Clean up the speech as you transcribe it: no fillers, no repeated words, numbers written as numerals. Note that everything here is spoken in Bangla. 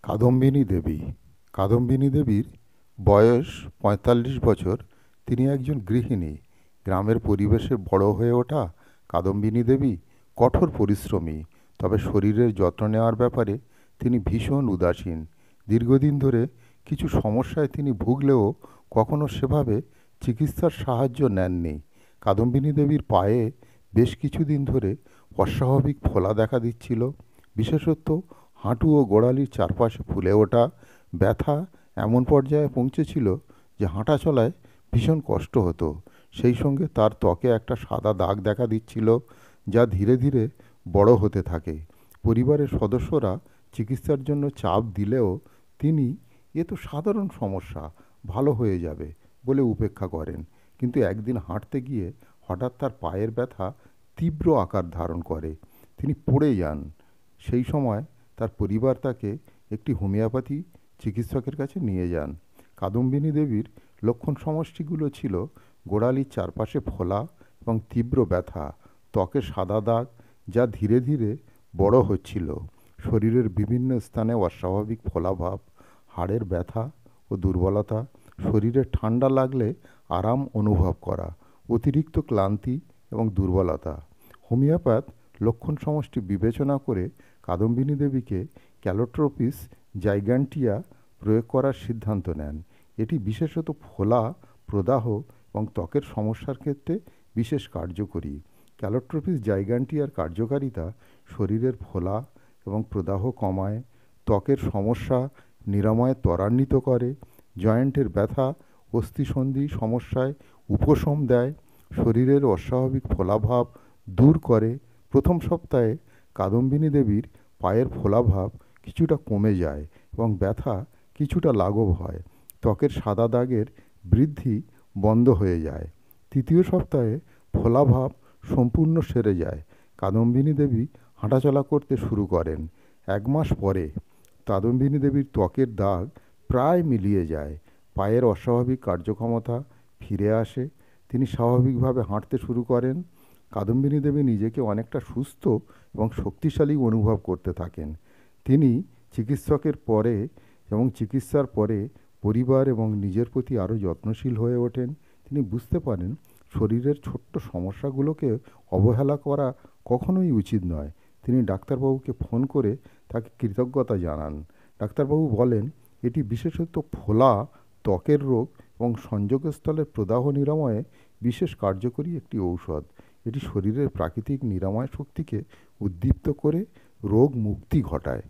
কাদম্বিনী দেবী। কাদম্বিনী দেবীর বয়স ৪৫ বছর। তিনি একজন গৃহিণী। গ্রামের পরিবেশে বড় হয়ে ওঠা কাদম্বিনী দেবী কঠোর পরিশ্রমী, তবে শরীরের যত্ন নেওয়ার ব্যাপারে তিনি ভীষণ উদাসীন। দীর্ঘদিন ধরে কিছু সমস্যায় তিনি ভুগলেও কখনো সেভাবে চিকিৎসার সাহায্য নেননি। কাদম্বিনী দেবীর পায়ে বেশ কিছুদিন ধরে অস্বাভাবিক ফোলা দেখা দিচ্ছিল। বিশেষত হাঁটু ও গোড়ালির চারপাশে ফুলে ওঠা ব্যথা এমন পর্যায়ে পৌঁছেছিল যে হাঁটা চলায় ভীষণ কষ্ট হতো। সেই সঙ্গে তার ত্বকে একটা সাদা দাগ দেখা দিচ্ছিল, যা ধীরে ধীরে বড় হতে থাকে। পরিবারের সদস্যরা চিকিৎসার জন্য চাপ দিলেও তিনি এ তো সাধারণ সমস্যা, ভালো হয়ে যাবে বলে উপেক্ষা করেন। কিন্তু একদিন হাঁটতে গিয়ে হঠাৎ তার পায়ের ব্যথা তীব্র আকার ধারণ করে। তিনি পড়ে যান। সেই সময় তার পরিবার তাকে একটি হোমিওপ্যাথি চিকিৎসকের কাছে নিয়ে যান। কাদম্বিনী দেবীর লক্ষণ সমষ্টিগুলো ছিল গোড়ালির চারপাশে ফোলা এবং তীব্র ব্যথা, ত্বকে সাদা দাগ যা ধীরে ধীরে বড় হচ্ছিল, শরীরের বিভিন্ন স্থানে অস্বাভাবিক ফোলাভাব, হাড়ের ব্যথা ও দুর্বলতা, শরীরে ঠান্ডা লাগলে আরাম অনুভব করা, অতিরিক্ত ক্লান্তি এবং দুর্বলতা। হোমিওপ্যাথ লক্ষণ সমষ্টি বিবেচনা করে কাদম্বিনী দেবীকে ক্যালোট্রোপিস জাইগ্যান্টিয়া প্রয়োগ করার সিদ্ধান্ত নেন। এটি বিশেষত ফোলা, প্রদাহ এবং ত্বকের সমস্যার ক্ষেত্রে বিশেষ কার্যকরী। ক্যালোট্রোপিস জাইগ্যান্টিয়ার কার্যকারিতা শরীরের ফোলা এবং প্রদাহ কমায়, ত্বকের সমস্যা নিরাময়ে ত্বরান্বিত করে, জয়েন্টের ব্যথা অস্থিসন্ধি সমস্যায় উপশম দেয়, শরীরের অস্বাভাবিক ফোলাভাব দূর করে। প্রথম সপ্তাহে কাদম্বিনী দেবীর পায়ের ফোলাভাব কিছুটা কমে যায় এবং ব্যথা কিছুটা লাঘব হয়। ত্বকের সাদা দাগের বৃদ্ধি বন্ধ হয়ে যায়। তৃতীয় সপ্তাহে ফোলাভাব সম্পূর্ণ সেরে যায়। কাদম্বিনী দেবী হাঁটাচলা করতে শুরু করেন। ১ মাস পরে কাদম্বিনী দেবীর ত্বকের দাগ প্রায় মিলিয়ে যায়। পায়ের অস্বাভাবিক কার্যক্ষমতা ফিরে আসে। তিনি স্বাভাবিকভাবে হাঁটতে শুরু করেন। কাদম্বিনী দেবী নিজেকে অনেকটা সুস্থ এবং শক্তিশালী অনুভব করতে থাকেন। তিনি চিকিৎসার পরে পরিবার এবং নিজের প্রতি আরও যত্নশীল হয়ে ওঠেন। তিনি বুঝতে পারেন শরীরের ছোট্ট সমস্যাগুলোকে অবহেলা করা কখনোই উচিত নয়। তিনি ডাক্তারবাবুকে ফোন করে তাকে কৃতজ্ঞতা জানান। ডাক্তারবাবু বলেন, এটি বিশেষত ফোলা, ত্বকের রোগ এবং সংযোগস্থলের প্রদাহ নিরাময়ে বিশেষ কার্যকরী একটি ঔষধ। এটি শরীরের প্রাকৃতিক নিরাময় শক্তিকে উদ্দীপ্ত করে রোগ মুক্তি ঘটায়।